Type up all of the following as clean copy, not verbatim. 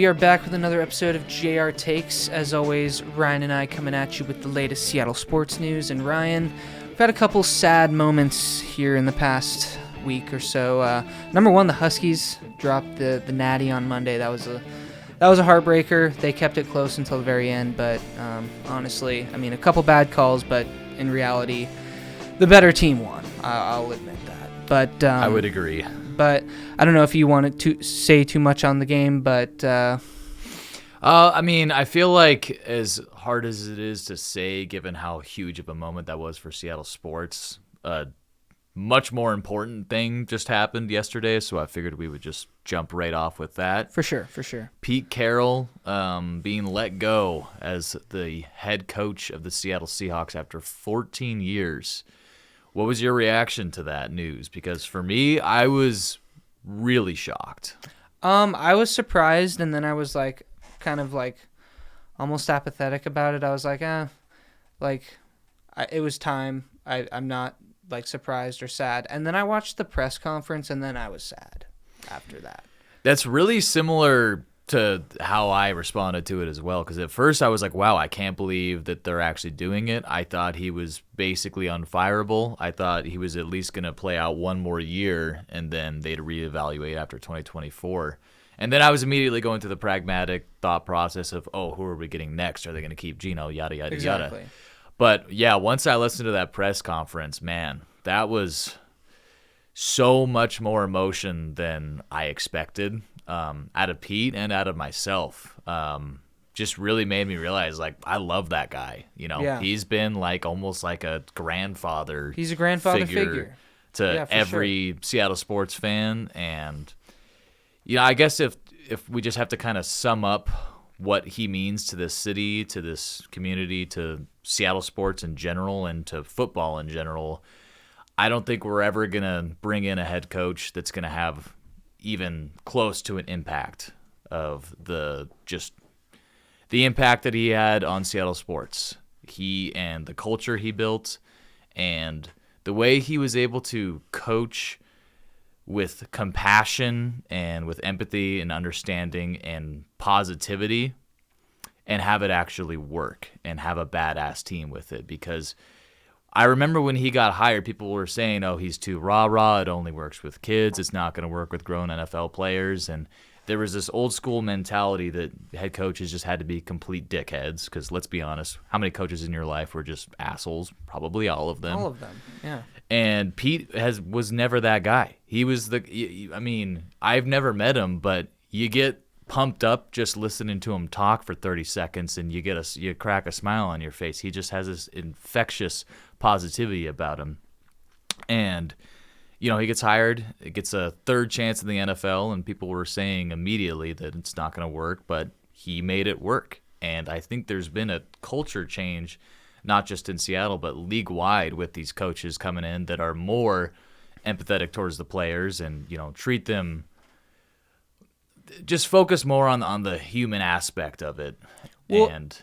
We are back with another episode of JR Takes. As always, Ryan and I coming at you with the latest Seattle sports news. And Ryan, we've had a couple sad moments here in the past week or so. Number one, the Huskies dropped the Natty on Monday. That was a heartbreaker. They kept it close until the very end, but honestly, I mean, a couple bad calls, but in reality, the better team won. I'll admit that. But I would agree. But I don't know if you wanted to say too much on the game, but I mean, I feel like as hard as it is to say, given how huge of a moment that was for Seattle sports, a much more important thing just happened yesterday, so I figured we would just jump right off with that. For sure. Pete Carroll being let go as the head coach of the Seattle Seahawks after 14 years. What was your reaction to that news? Because for me, I was really shocked. I was surprised, and then I was like, kind of like, almost apathetic about it. I was like, it was time. I'm not like surprised or sad. And then I watched the press conference, and then I was sad after that. That's really similar to how I responded to it as well, because at first I was like, wow, I can't believe that they're actually doing it. I thought he was basically unfireable. I thought he was at least going to play out one more year, and then they'd reevaluate after 2024. And then I was immediately going through the pragmatic thought process of, oh, who are we getting next? Are they going to keep Geno, yada, yada, Exactly. yada. But, yeah, once I listened to that press conference, man, that was so much more emotion than I expected. Out of Pete and out of myself, just really made me realize, like, I love that guy. You know, Yeah. He's been like almost like a grandfather. He's a grandfather figure to every Seattle sports fan. And, you know, I guess if we just have to kind of sum up what he means to this city, to this community, to Seattle sports in general, and to football in general, I don't think we're ever going to bring in a head coach that's going to have even close to an impact of the impact that he had on Seattle sports. He and the culture he built, and the way he was able to coach with compassion and with empathy and understanding and positivity, and have it actually work and have a badass team with it. Because I remember when he got hired, people were saying, oh, he's too rah-rah, it only works with kids, it's not going to work with grown NFL players. And there was this old school mentality that head coaches just had to be complete dickheads, because let's be honest, how many coaches in your life were just assholes? Probably all of them. All of them, yeah. And Pete was never that guy. He was I've never met him, but you get pumped up just listening to him talk for 30 seconds, and you crack a smile on your face. He just has this infectious positivity about him. And, you know, he gets hired, it gets a third chance in the NFL, and people were saying immediately that it's not going to work, but he made it work. And I think there's been a culture change, not just in Seattle, but league-wide, with these coaches coming in that are more empathetic towards the players and, you know, treat them, just focus more on the human aspect of it. Well, and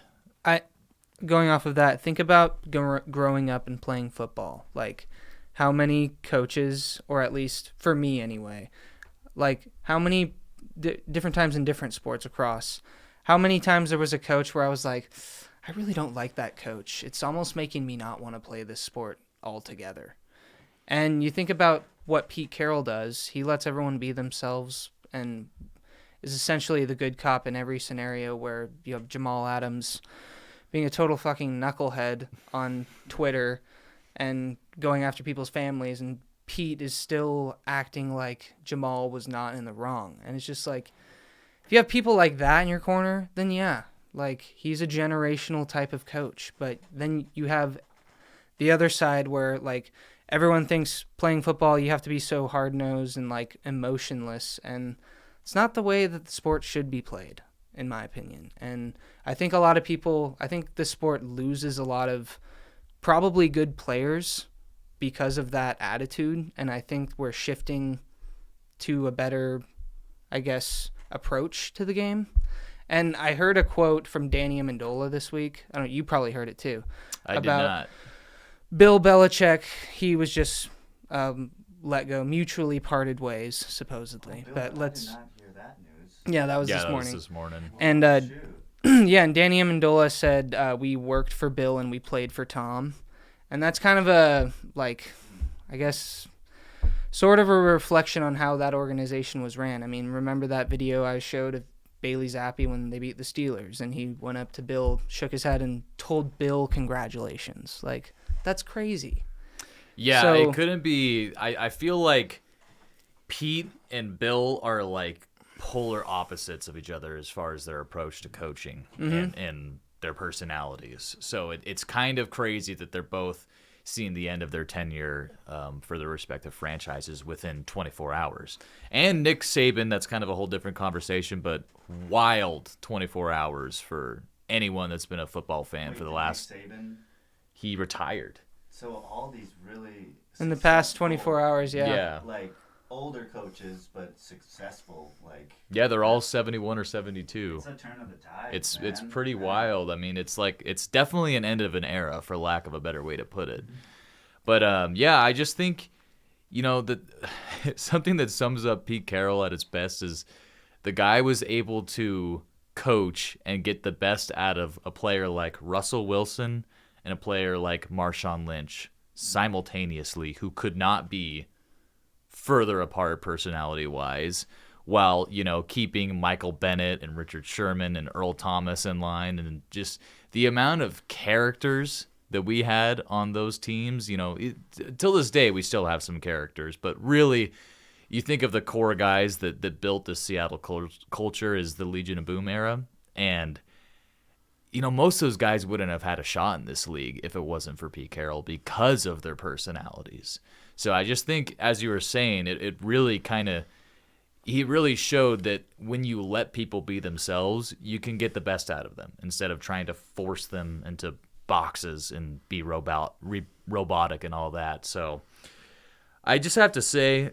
going off of that, think about growing up and playing football. Like, how many coaches, or at least for me anyway, like how many different times in different sports across, how many times there was a coach where I was like, I really don't like that coach. It's almost making me not want to play this sport altogether. And you think about what Pete Carroll does. He lets everyone be themselves and is essentially the good cop in every scenario, where you have Jamal Adams being a total fucking knucklehead on Twitter and going after people's families, and Pete is still acting like Jamal was not in the wrong. And it's just like, if you have people like that in your corner, then yeah, like, he's a generational type of coach. But then you have the other side where, like, everyone thinks playing football you have to be so hard-nosed and, like, emotionless, and it's not the way that the sport should be played, in my opinion. And I think the sport loses a lot of probably good players because of that attitude, and I think we're shifting to a better, I guess, approach to the game. And I heard a quote from Danny Amendola this week. I don't know, you probably heard it too. I did not. Bill Belichick, he was just let go, mutually parted ways, supposedly. Bill, but let's. I did not hear that news. Yeah, that was Yeah, this that was morning. this morning. And Shoot. yeah, and Danny Amendola said we worked for Bill and we played for Tom, and that's kind of a like, I guess, sort of a reflection on how that organization was ran. I mean, remember that video I showed of Bailey Zappi when they beat the Steelers, and he went up to Bill, shook his head, and told Bill congratulations. Like, that's crazy. Yeah, So- it couldn't be. I feel like Pete and Bill are like polar opposites of each other as far as their approach to coaching and their personalities. So it's kind of crazy that they're both seeing the end of their tenure for their respective franchises within 24 hours. And Nick Saban, that's kind of a whole different conversation, but wild 24 hours for anyone that's been a football fan for the last. Saban. He retired. So all these really In the past successful, 24 hours, yeah. like older coaches but successful, like Yeah, they're all 71 or 72. it's a turn of the tide. It's man. pretty Yeah. wild. I mean, it's definitely an end of an era, for lack of a better way to put it. But yeah, I just think, that something that sums up Pete Carroll at its best is the guy was able to coach and get the best out of a player like Russell Wilson and a player like Marshawn Lynch simultaneously, who could not be further apart personality-wise, while, keeping Michael Bennett and Richard Sherman and Earl Thomas in line. And just the amount of characters that we had on those teams, till this day we still have some characters, but really you think of the core guys that built the Seattle culture is the Legion of Boom era. And most of those guys wouldn't have had a shot in this league if it wasn't for Pete Carroll because of their personalities. So I just think, as you were saying, it really he really showed that when you let people be themselves, you can get the best out of them instead of trying to force them into boxes and be robotic and all that. So I just have to say,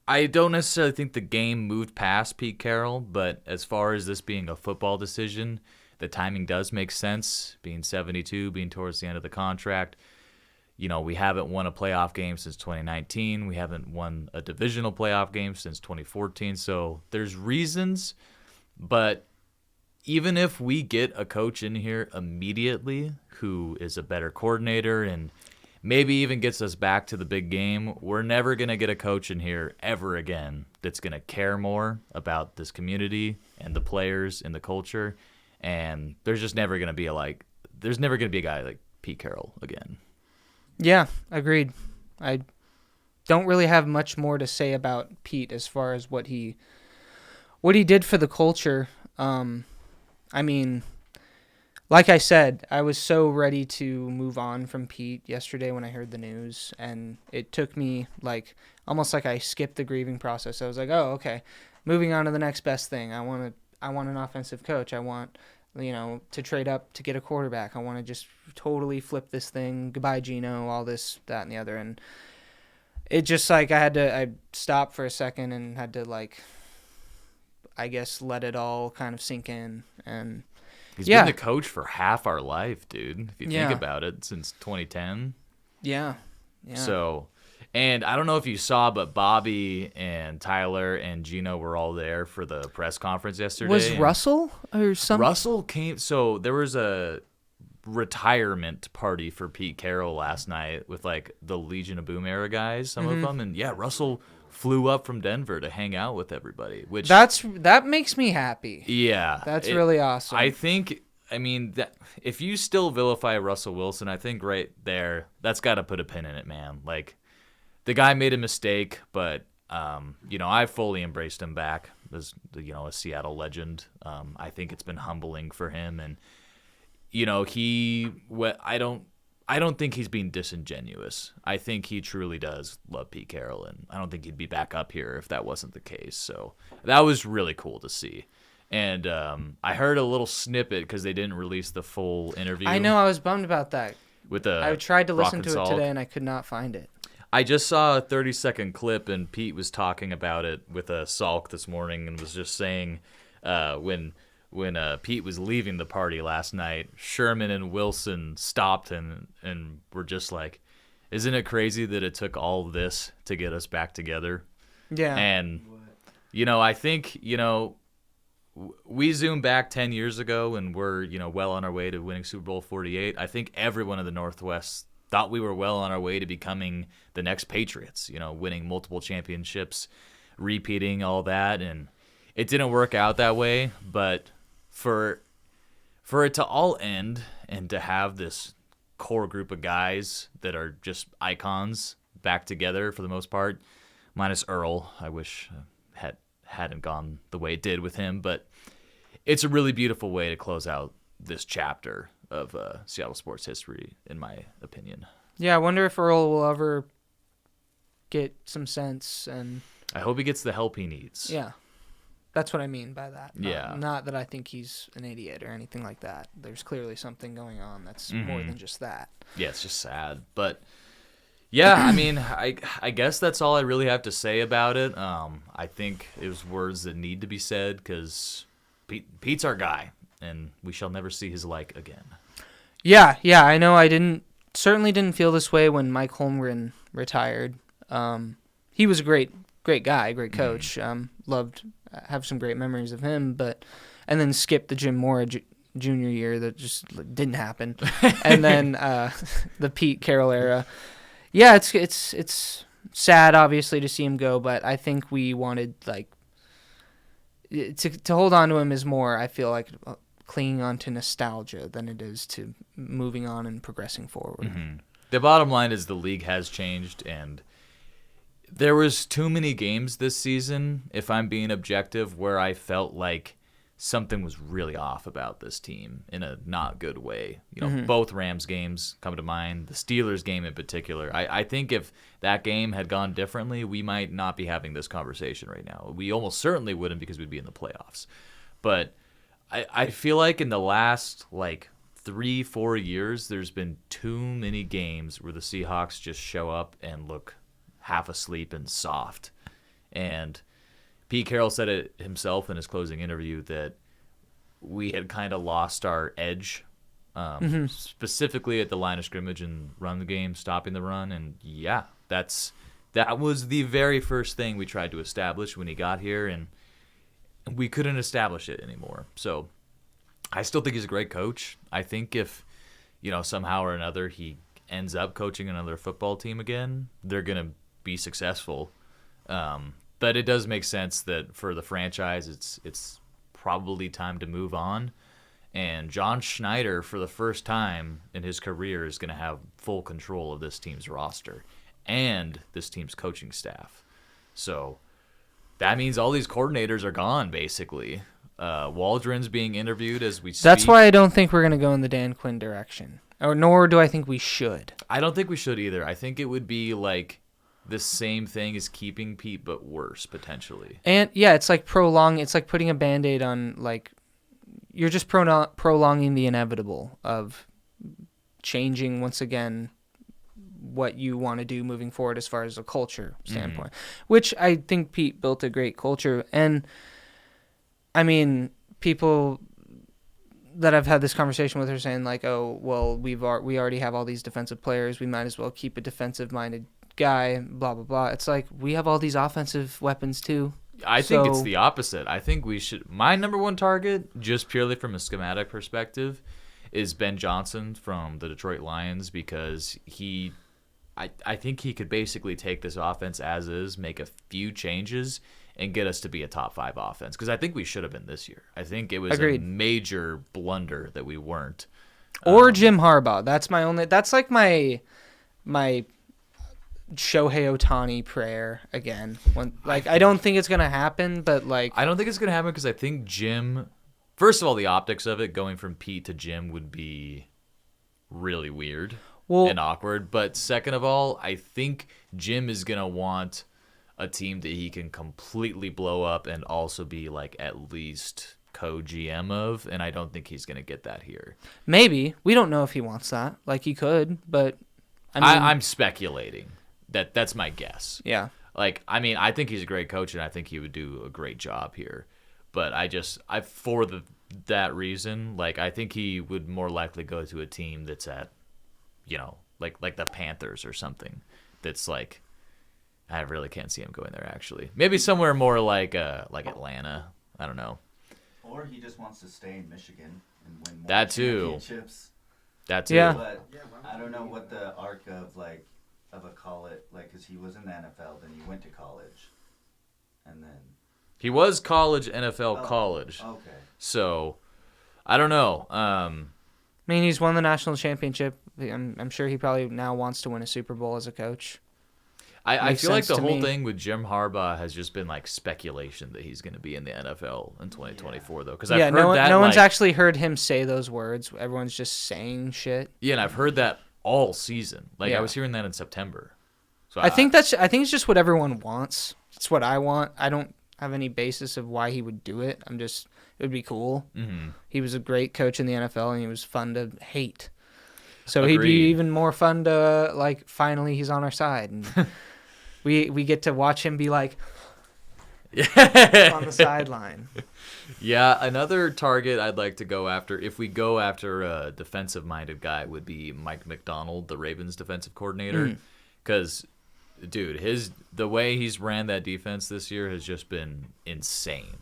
I don't necessarily think the game moved past Pete Carroll, but as far as this being a football decision, the timing does make sense, being 72, being towards the end of the contract. We haven't won a playoff game since 2019. We haven't won a divisional playoff game since 2014. So there's reasons, but even if we get a coach in here immediately who is a better coordinator and maybe even gets us back to the big game, we're never going to get a coach in here ever again that's going to care more about this community and the players and the culture. And there's just never going to be a guy like Pete Carroll again. Yeah, agreed. I don't really have much more to say about Pete as far as what he did for the culture. I mean, like I said, I was so ready to move on from Pete yesterday when I heard the news, and it took me almost like I skipped the grieving process. I was like, oh, okay, moving on to the next best thing. I want an offensive coach. I want, to trade up to get a quarterback. I want to just totally flip this thing. Goodbye, Gino, all this, that, and the other. And it just I stopped for a second and had to I guess let it all kind of sink in. And He's been the coach for half our life, dude, if you think about it, since 2010. Yeah. So, and I don't know if you saw, but Bobby and Tyler and Gino were all there for the press conference yesterday. Was Russell or something? Russell came. So there was a retirement party for Pete Carroll last night with the Legion of Boom era guys, some of them. And yeah, Russell flew up from Denver to hang out with everybody, which that makes me happy. Yeah. That's really awesome. I think, that if you still vilify Russell Wilson, I think right there, that's got to put a pin in it, man. The guy made a mistake, but, I fully embraced him back as, a Seattle legend. I think it's been humbling for him. And, I don't think he's being disingenuous. I think he truly does love Pete Carroll, and I don't think he'd be back up here if that wasn't the case. So that was really cool to see. And I heard a little snippet because they didn't release the full interview. I know, I was bummed about that. I tried to listen to it today, and I could not find it. I just saw a 30-second clip, and Pete was talking about it with a Salk this morning and was just saying when Pete was leaving the party last night, Sherman and Wilson stopped him and were just like, isn't it crazy that it took all this to get us back together? Yeah. And I think, we zoom back 10 years ago and we're, well on our way to winning Super Bowl 48. I think everyone in the Northwest thought we were well on our way to becoming the next Patriots, winning multiple championships, repeating all that. And it didn't work out that way. But for it to all end and to have this core group of guys that are just icons back together for the most part, minus Earl, I wish hadn't gone the way it did with him, but it's a really beautiful way to close out this chapter of Seattle sports history, in my opinion. Yeah, I wonder if Earl will ever get some sense, and I hope he gets the help he needs. Yeah, that's what I mean by that. Yeah. Not that I think he's an idiot or anything like that. There's clearly something going on that's more than just that. Yeah, it's just sad, but yeah, I mean, I guess that's all I really have to say about it. I think it was words that need to be said because Pete's our guy, and we shall never see his like again. Yeah, I know. I certainly didn't feel this way when Mike Holmgren retired. He was a great guy, great coach. Have some great memories of him, and then skip the Jim Mora junior year that just didn't happen, and then the Pete Carroll era. Yeah, it's sad, obviously, to see him go, but I think we wanted to hold on to him is more, I feel like, clinging on to nostalgia than it is to moving on and progressing forward. Mm-hmm. The bottom line is the league has changed, and there was too many games this season, if I'm being objective, where I felt like something was really off about this team in a not good way. Both Rams games come to mind, the Steelers game in particular. I think if that game had gone differently, we might not be having this conversation right now. We almost certainly wouldn't because we'd be in the playoffs. But I feel like in the last 3-4 years, there's been too many games where the Seahawks just show up and look half asleep and soft. And Pete Carroll said it himself in his closing interview that we had kind of lost our edge, specifically at the line of scrimmage and run the game, stopping the run. And yeah, that was the very first thing we tried to establish when he got here, and we couldn't establish it anymore. So I still think he's a great coach. I think if, somehow or another he ends up coaching another football team again, they're going to be successful. But it does make sense that for the franchise, it's probably time to move on. And John Schneider, for the first time in his career, is going to have full control of this team's roster and this team's coaching staff. So that means all these coordinators are gone, basically. Waldron's being interviewed as we speak. That's why I don't think we're going to go in the Dan Quinn direction. Nor do I think we should. I don't think we should either. I think it would be the same thing as keeping Pete, but worse, potentially. And yeah, it's like it's like putting a Band-Aid on, you're just prolonging the inevitable of changing, once again, what you want to do moving forward as far as a culture standpoint, which I think Pete built a great culture. And I mean, people that I've had this conversation with are saying oh, well, we already have all these defensive players. We might as well keep a defensive-minded guy, blah, blah, blah. It's we have all these offensive weapons too. I think it's the opposite. I think we should. My number one target, just purely from a schematic perspective, is Ben Johnson from the Detroit Lions, because I think he could basically take this offense as is, make a few changes, and get us to be a top 5 offense. Because I think we should have been this year. I think it was Agreed. A major blunder that we weren't. Or Jim Harbaugh. That's my only. That's my Shohei Ohtani prayer again. I don't think it's gonna happen, but I don't think it's gonna happen because I think Jim. First of all, the optics of it going from Pete to Jim would be really weird and awkward. But second of all, I think Jim is gonna want a team that he can completely blow up and also be at least co-GM of, and I don't think he's gonna get that here. Maybe. We don't know if he wants that. He could, but I'm speculating. That's my guess. Yeah. I think he's a great coach, and I think he would do a great job here. But for that reason, I think he would more likely go to a team that's at, like the Panthers or something. That's I really can't see him going there. Actually, maybe somewhere more like Atlanta. I don't know. Or he just wants to stay in Michigan and win more That too. championships. That too. Yeah. But I don't know what the arc of a college, because he was in the NFL, then he went to college, and then He was college, NFL college. Okay. So, I don't know. I mean, he's won the national championship. I'm sure he probably now wants to win a Super Bowl as a coach. I Makes feel like sense the to whole me. thing with Jim Harbaugh has just been like speculation that he's going to be in the NFL in 2024, though. Because Yeah, I've heard that no one's like, actually heard him say those words. Everyone's just saying shit. yeah, and I've heard that all season. Like Yeah. I was hearing that in September. So I think it's just what everyone wants. It's what I want. I don't have any basis of why he would do it. It would be cool. Mhm. He was a great coach in the NFL, and he was fun to hate. So he'd Agreed. be even more fun to finally he's on our side, and we get to watch him be on the sideline. Yeah, another target I'd like to go after, if we go after a defensive-minded guy, would be Mike McDonald, the Ravens defensive coordinator. Because, dude, the way he's ran that defense this year has just been insane.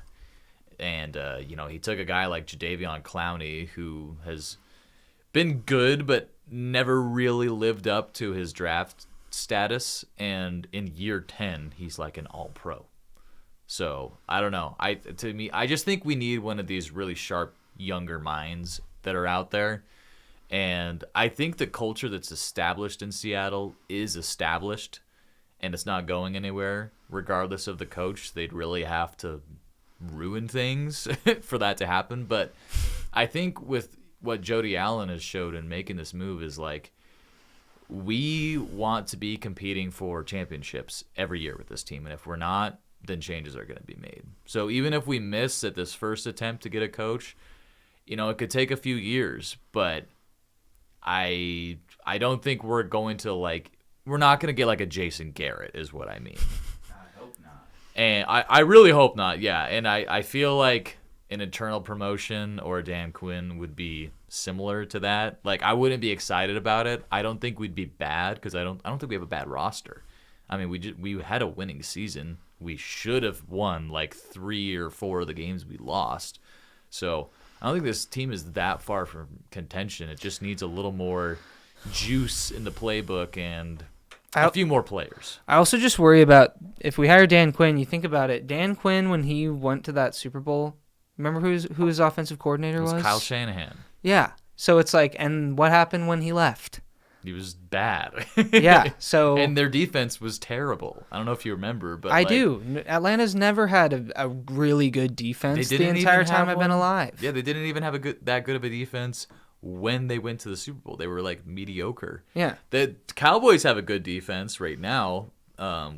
And, he took a guy like Jadeveon Clowney, who has been good but never really lived up to his draft status. And in year 10, he's like an all-pro. So, I don't know. I just think we need one of these really sharp, younger minds that are out there. And I think the culture that's established in Seattle is established, and it's not going anywhere. Regardless of the coach, they'd really have to ruin things for that to happen. But I think with what Jody Allen has showed in making this move is we want to be competing for championships every year with this team. And if we're not, then changes are going to be made. So even if we miss at this first attempt to get a coach, it could take a few years, but I don't think we're going to we're not going to get a Jason Garrett is what I mean. I hope not. And I really hope not, yeah. And I feel like an internal promotion or Dan Quinn would be similar to that. I wouldn't be excited about it. I don't think we'd be bad because I don't think we have a bad roster. I mean, we had a winning season. We should have won 3 or 4 of the games we lost. So I don't think this team is that far from contention. It just needs a little more juice in the playbook and a few more players. I also just worry about if we hire Dan Quinn. You think about it. Dan Quinn, when he went to that Super Bowl, remember who his offensive coordinator was? Kyle Shanahan. Yeah. So it's and what happened when he left? He was bad. Yeah. So and their defense was terrible. I don't know if you remember, but I do. Atlanta's never had a really good defense the entire time I've been alive. Yeah, they didn't even have that good of a defense when they went to the Super Bowl. They were mediocre. Yeah. The Cowboys have a good defense right now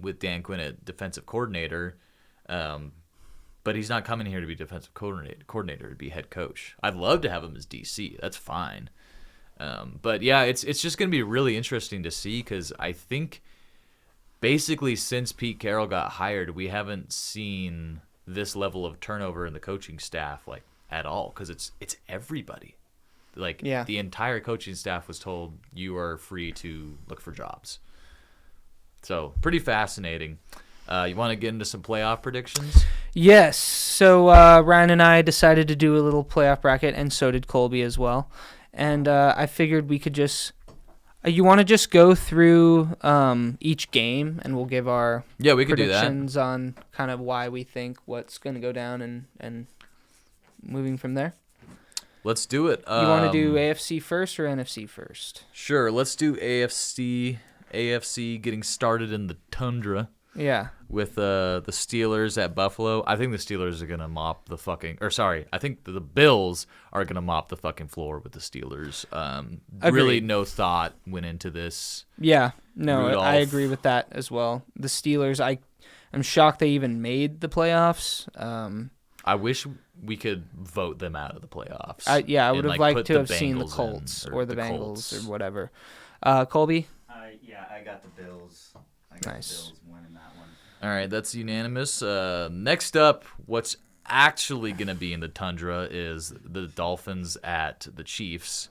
with Dan Quinn at defensive coordinator, but he's not coming here to be defensive coordinator to be head coach. I'd love to have him as DC. That's fine. But yeah, it's just going to be really interesting to see because I think basically since Pete Carroll got hired, we haven't seen this level of turnover in the coaching staff at all because it's everybody. The entire coaching staff was told you are free to look for jobs. So pretty fascinating. You want to get into some playoff predictions? Yes. So Ryan and I decided to do a little playoff bracket, and so did Colby as well. And I figured we could just you want to just go through each game, and we'll give our we could predictions on kind of why we think what's going to go down and moving from there. Let's do it. You want to do AFC first or NFC first? Sure. Let's do AFC. AFC getting started in the tundra. Yeah. With the Steelers at Buffalo. I think the Steelers are going to mop the fucking... I think the Bills are going to mop the fucking floor with the Steelers. Really no thought went into this. Yeah. No, Rudolph. I agree with that as well. The Steelers, I'm shocked they even made the playoffs. I wish we could vote them out of the playoffs. I would have liked to have seen the Bengals Colts or the Bengals Colts. or whatever. Colby? I got the Bills. Nice. The Bills winning that one. All right, that's unanimous. Next up, what's actually going to be in the tundra is the Dolphins at the Chiefs.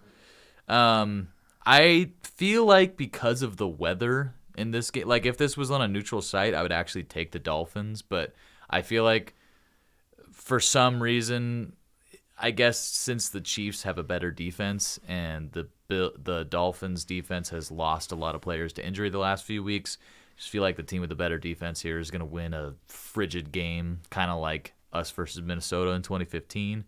I feel like because of the weather in this game. Like, if this was on a neutral site, I would actually take the Dolphins. But I feel like for some reason, I guess since the Chiefs have a better defense and the Dolphins defense has lost a lot of players to injury the last few weeks, I just feel like the team with the better defense here is going to win a frigid game, kind of like us versus Minnesota in 2015.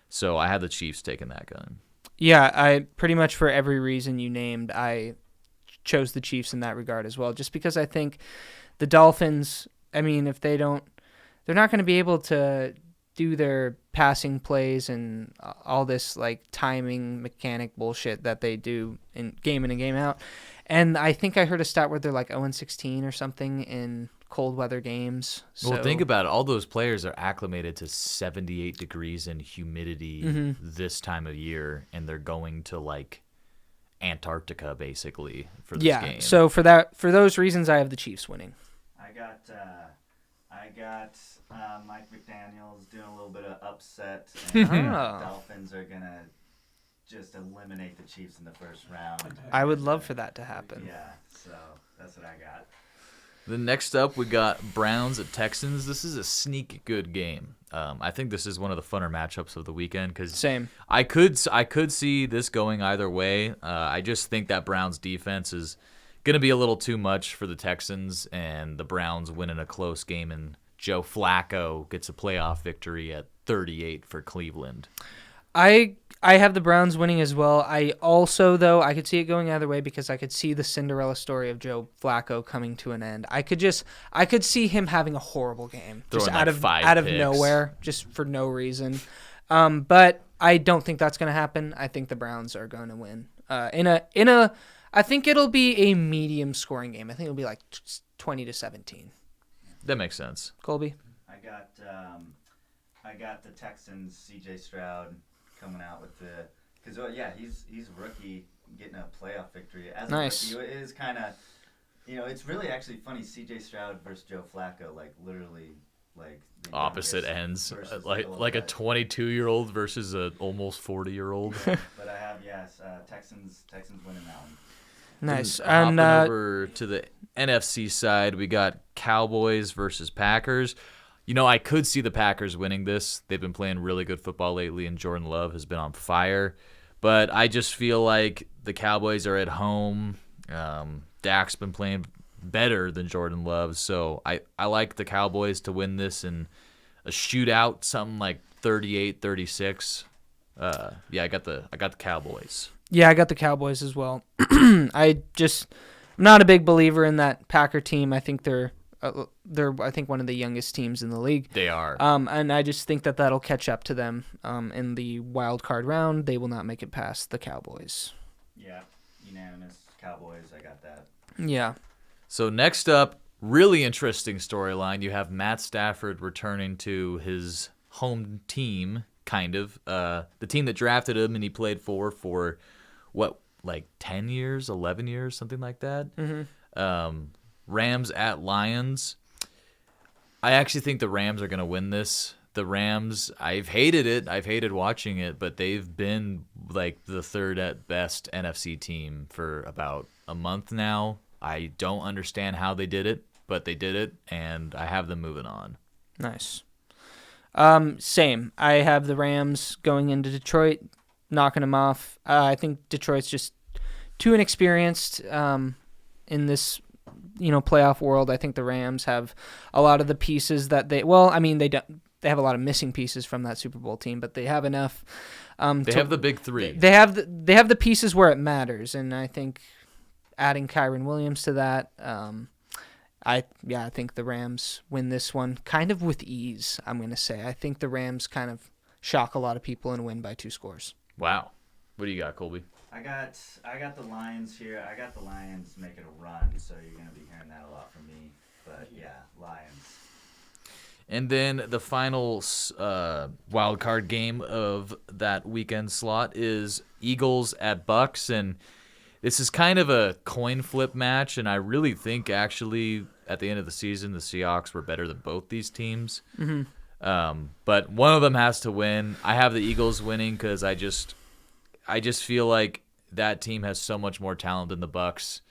So I have the Chiefs taking that gun. Yeah, I pretty much for every reason you named, I chose the Chiefs in that regard as well, just because I think the Dolphins, I mean, if they don't, they're not going to be able to do their passing plays and all this like timing mechanic bullshit that they do in and game out. And I think I heard a stat where they're like 0-16 or something in cold weather games. So, well, think about it. All those players are acclimated to 78 degrees and humidity this time of year, and they're going to like Antarctica basically for this game. Yeah. So for those reasons, I have the Chiefs winning. I got Mike McDaniel's doing a little bit of upset. And the Dolphins are gonna just eliminate the Chiefs in the first round. I would love for that to happen. Yeah, so that's what I got. Then next up, we got Browns at Texans. This is a sneaky good game. I think this is one of the funner matchups of the weekend because same. I could see this going either way. I just think that Browns defense is going to be a little too much for the Texans, and the Browns win in a close game, and Joe Flacco gets a playoff victory at 38 for Cleveland. I have the Browns winning as well. I also, though, I could see it going either way because I could see the Cinderella story of Joe Flacco coming to an end. I could see him having a horrible game, Throwing just like out of picks. nowhere, just for no reason. But I don't think that's going to happen. I think the Browns are going to win. I think it'll be a medium scoring game. I think it'll be like 20-17. That makes sense. Colby? I got the Texans, C.J. Stroud coming out with because he's a rookie getting a playoff victory. As nice. A rookie, it is kind of, it's really actually funny. C.J. Stroud versus Joe Flacco, like literally, like the opposite ends, like a guy. 22-year-old versus a almost 40-year-old. But I have Texans winning that one. Nice. And over to the NFC side, we got Cowboys versus Packers. I could see the Packers winning this. They've been playing really good football lately, and Jordan Love has been on fire. But I just feel like the Cowboys are at home. Dak's been playing better than Jordan Love, so I like the Cowboys to win this in a shootout, something like 38-36. I got the Cowboys. Yeah, I got the Cowboys as well. I'm not a big believer in that Packer team. I think they're I think one of the youngest teams in the league. They are. And I just think that'll catch up to them in the wild card round. They will not make it past the Cowboys. Yeah, unanimous Cowboys. I got that. Yeah. So next up, really interesting storyline. You have Matt Stafford returning to his home team, kind of. The team that drafted him and he played for what, like 10 years, 11 years, something like that? Mm-hmm. Rams at Lions. I actually think the Rams are going to win this. The Rams, I've hated it. I've hated watching it, but they've been like the third at best NFC team for about a month now. I don't understand how they did it, but they did it, and I have them moving on. Nice. Same. I have the Rams going into Detroit, knocking them off. I think Detroit's just too inexperienced in this playoff world. I think the Rams have a lot of the pieces that they have a lot of missing pieces from that Super Bowl team, but they have enough. They have the big three. They have the pieces where it matters, and I think adding Kyron Williams to that, I think the Rams win this one kind of with ease. I'm going to say I think the Rams kind of shock a lot of people and win by 2 scores. Wow. What do you got, Colby? I got the Lions here. I got the Lions making a run, so you're going to be hearing that a lot from me. But, yeah, Lions. And then the final wild card game of that weekend slot is Eagles at Bucks. And this is kind of a coin flip match, and I really think, actually, at the end of the season, the Seahawks were better than both these teams. Mm-hmm. But one of them has to win. I have the Eagles winning because I just feel like that team has so much more talent than the Bucks.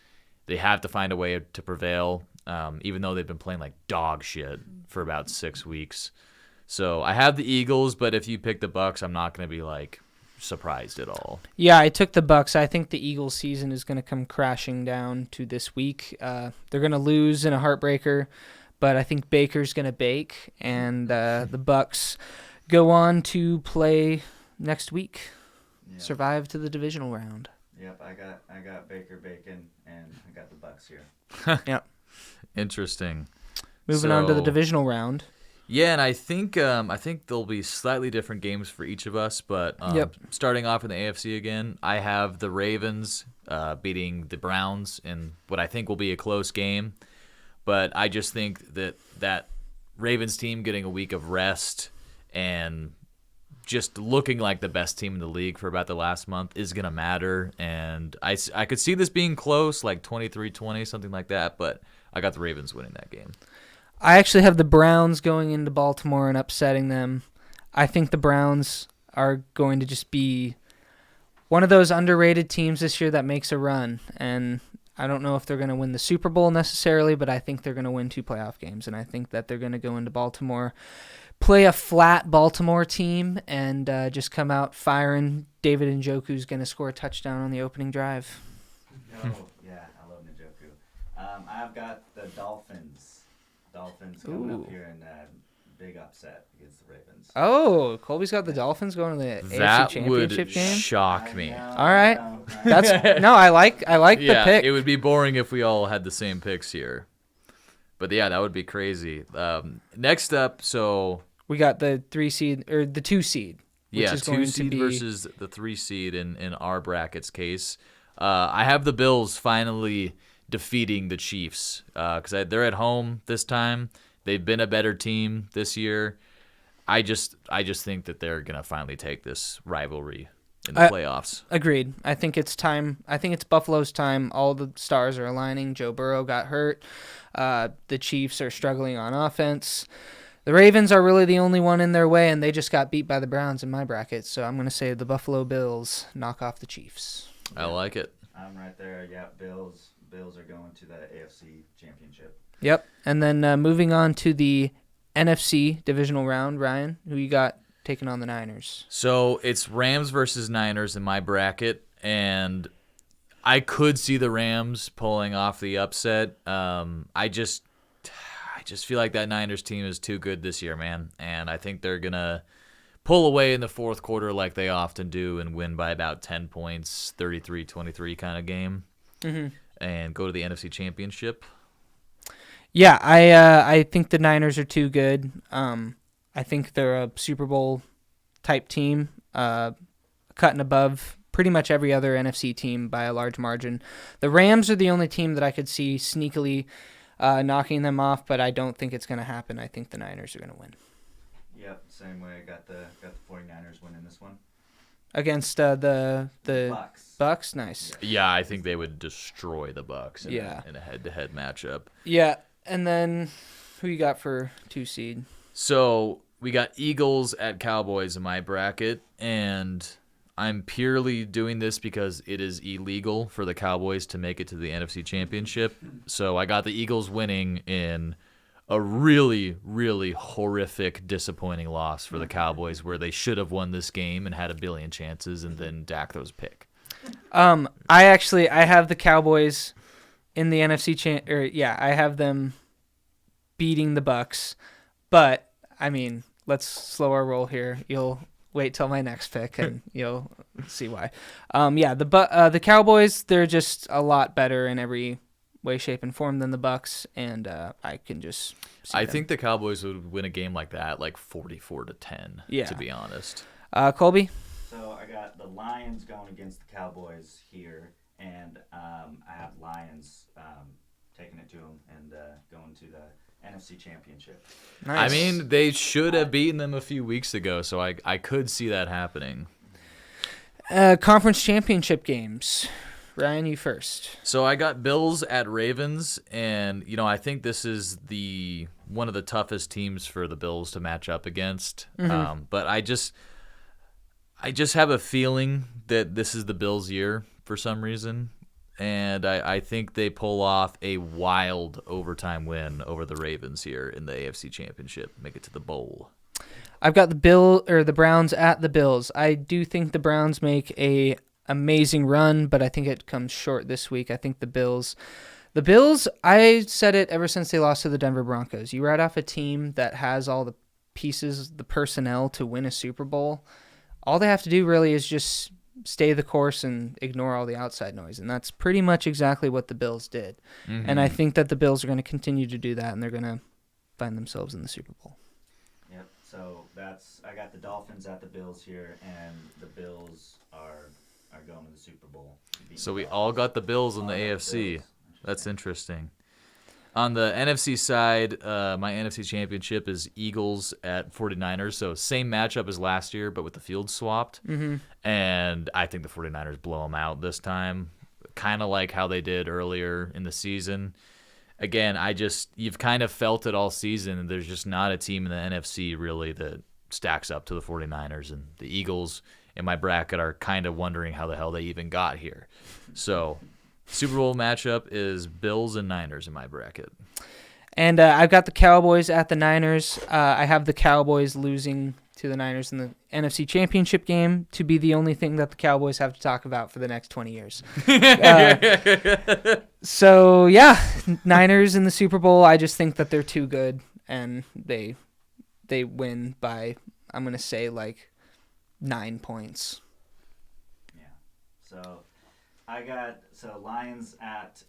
They have to find a way to prevail, even though they've been playing like dog shit for about 6 weeks. So I have the Eagles, but if you pick the Bucs, I'm not going to be like surprised at all. Yeah, I took the Bucs. I think the Eagles season is going to come crashing down to this week. They're going to lose in a heartbreaker, but I think Baker's going to bake, and the Bucs go on to play next week, survive to the divisional round. Yep, I got Baker Bacon, and I got the Bucs here. Yep. Interesting. Moving on to the divisional round. Yeah, and I think there'll be slightly different games for each of us, but starting off in the AFC again, I have the Ravens beating the Browns in what I think will be a close game, but I just think that Ravens team getting a week of rest and just looking like the best team in the league for about the last month is going to matter, and I could see this being close, like 23-20, something like that, but I got the Ravens winning that game. I actually have the Browns going into Baltimore and upsetting them. I think the Browns are going to just be one of those underrated teams this year that makes a run. And I don't know if they're going to win the Super Bowl necessarily, but I think they're going to win 2 playoff games. And I think that they're going to go into Baltimore, play a flat Baltimore team, and just come out firing. David Njoku's going to score a touchdown on the opening drive. Oh, yeah, I love Njoku. I've got the Dolphins coming up here in a big upset against the Ravens. Oh, Colby's got the Dolphins going to the AFC Championship game? That would shock me. All right. I like the pick. It would be boring if we all had the same picks here. But yeah, that would be crazy. Next up, so we got the 3 seed or the 2 seed. Yeah, 2 seed versus the 3 seed in our bracket's case. I have the Bills finally defeating the Chiefs because they're at home this time. They've been a better team this year. I just think that they're gonna finally take this rivalry in the playoffs. Agreed. I think it's time. I think it's Buffalo's time. All the stars are aligning. Joe Burrow got hurt. The Chiefs are struggling on offense. The Ravens are really the only one in their way, and they just got beat by the Browns in my bracket. So I'm gonna say the Buffalo Bills knock off the Chiefs. I like it. I'm right there. Yeah, Bills are going to the AFC Championship. Yep. And then moving on to the NFC divisional round, Ryan, who you got taking on the Niners? So it's Rams versus Niners in my bracket, and I could see the Rams pulling off the upset. I just feel like that Niners team is too good this year, man, and I think they're gonna pull away in the fourth quarter like they often do and win by about 10 points, 33-23 kind of game. Mm-hmm. And go to the NFC Championship. Yeah, I think the Niners are too good. I think they're a Super Bowl type team, cutting above pretty much every other NFC team by a large margin. The Rams are the only team that I could see sneakily knocking them off, but I don't think it's going to happen. I think the Niners are going to win. Yep, same way. I got the 49ers winning this one. Against the Bucs? Nice. Yeah, I think they would destroy the Bucs in a head-to-head matchup. Yeah, and then who you got for 2 seed? So we got Eagles at Cowboys in my bracket, and I'm purely doing this because it is illegal for the Cowboys to make it to the NFC Championship. So I got the Eagles winning in a really, really horrific, disappointing loss for the Cowboys where they should have won this game and had a billion chances, and then Dak throws a pick. I have the Cowboys in the NFC I have them beating the Bucs, but I mean, let's slow our roll here. You'll wait till my next pick and you'll see why. The Cowboys, they're just a lot better in every way, shape, and form than the Bucs, and I can just see them. think the Cowboys would win a game like that, like 44-10. Yeah. To be honest. Colby. So I got the Lions going against the Cowboys here, and I have Lions taking it to them and going to the NFC Championship. Nice. I mean, they should have beaten them a few weeks ago, so I could see that happening. Conference championship games. Ryan, you first. So I got Bills at Ravens, and I think this is one of the toughest teams for the Bills to match up against. Mm-hmm. But I just have a feeling that this is the Bills' year for some reason, and I think they pull off a wild overtime win over the Ravens here in the AFC Championship, make it to the bowl. I've got the Browns at the Bills. I do think the Browns make a amazing run, but I think it comes short this week. I think the Bills, I said it ever since they lost to the Denver Broncos. You write off a team that has all the pieces, the personnel to win a Super Bowl. All they have to do really is just stay the course and ignore all the outside noise, and that's pretty much exactly what the Bills did. Mm-hmm. And I think that the Bills are going to continue to do that, and they're going to find themselves in the Super Bowl. Yep. So I got the Dolphins at the Bills here, and the Bills are going to the Super Bowl. So we all got the Bills in the AFC. That's interesting. On the NFC side, my NFC championship is Eagles at 49ers. So same matchup as last year, but with the field swapped. Mm-hmm. And I think the 49ers blow them out this time, kind of like how they did earlier in the season. Again, you've kind of felt it all season. There's just not a team in the NFC really that stacks up to the 49ers. And the Eagles in my bracket are kind of wondering how the hell they even got here. So Super Bowl matchup is Bills and Niners in my bracket. And I've got the Cowboys at the Niners. I have the Cowboys losing to the Niners in the NFC Championship game to be the only thing that the Cowboys have to talk about for the next 20 years. So, yeah, Niners in the Super Bowl. I just think that they're too good, and they win by, I'm going to say, 9 points. Yeah. So I got Lions at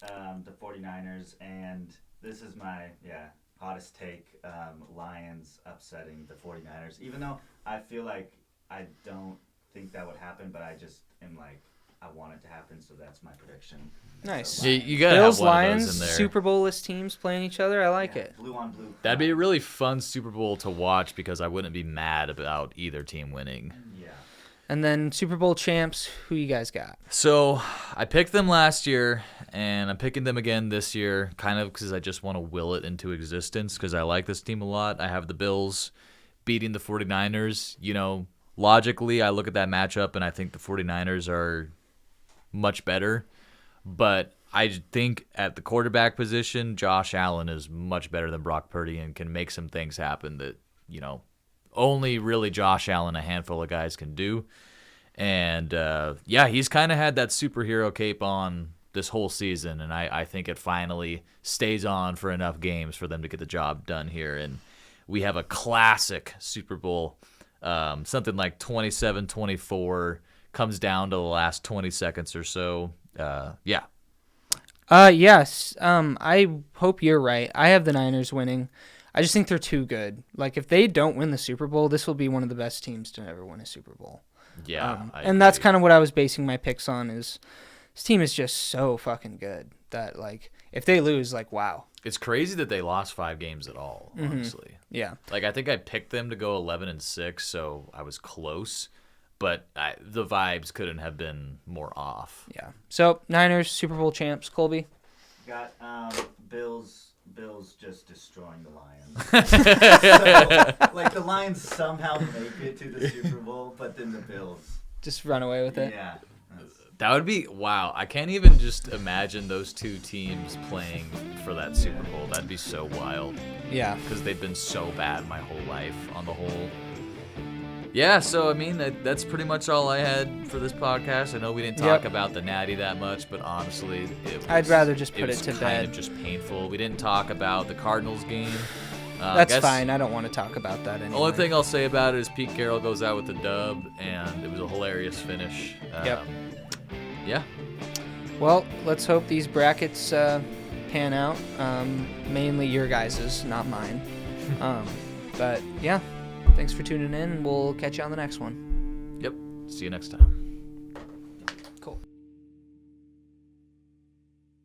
the 49ers, and this is my hottest take. Lions upsetting the 49ers, even though I feel like I don't think that would happen, but I just am I want it to happen, so that's my prediction. Nice. So you got Bills, have one Lions, of those in there. Super Bowl-less teams playing each other. I like it. Blue on blue. That'd be a really fun Super Bowl to watch because I wouldn't be mad about either team winning. Yeah. And then Super Bowl champs, who you guys got? So I picked them last year, and I'm picking them again this year, kind of because I just want to will it into existence because I like this team a lot. I have the Bills beating the 49ers. Logically, I look at that matchup, and I think the 49ers are much better. But I think at the quarterback position, Josh Allen is much better than Brock Purdy and can make some things happen that, only really Josh Allen, a handful of guys can do. And, he's kind of had that superhero cape on this whole season, and I think it finally stays on for enough games for them to get the job done here. And we have a classic Super Bowl, something like 27-24, comes down to the last 20 seconds or so. Yes. I hope you're right. I have the Niners winning. I just think they're too good. If they don't win the Super Bowl, this will be one of the best teams to ever win a Super Bowl. Yeah. And that's kind of what I was basing my picks on is this team is just so fucking good that, if they lose, wow. It's crazy that they lost 5 games at all, honestly. Yeah. I think I picked them to go 11-6, so I was close. But the vibes couldn't have been more off. Yeah. So, Niners, Super Bowl champs. Colby? Got Bills just destroying the Lions. So, the Lions somehow make it to the Super Bowl, but then the Bills just run away with it? Yeah. That would be, wow. I can't even just imagine those two teams playing for that Super Bowl. That'd be so wild. Yeah. Because they've been so bad my whole life on the whole. Yeah, so, that's pretty much all I had for this podcast. I know we didn't talk about the Natty that much, but honestly, I'd rather just put it to bed. Kind of just painful. We didn't talk about the Cardinals game. That's fine. I don't want to talk about that anymore. The only thing I'll say about it is Pete Carroll goes out with the dub, and it was a hilarious finish. Yep. Yeah. Well, let's hope these brackets pan out. Mainly your guys's, not mine. But, yeah. Thanks for tuning in, and we'll catch you on the next one. Yep. See you next time.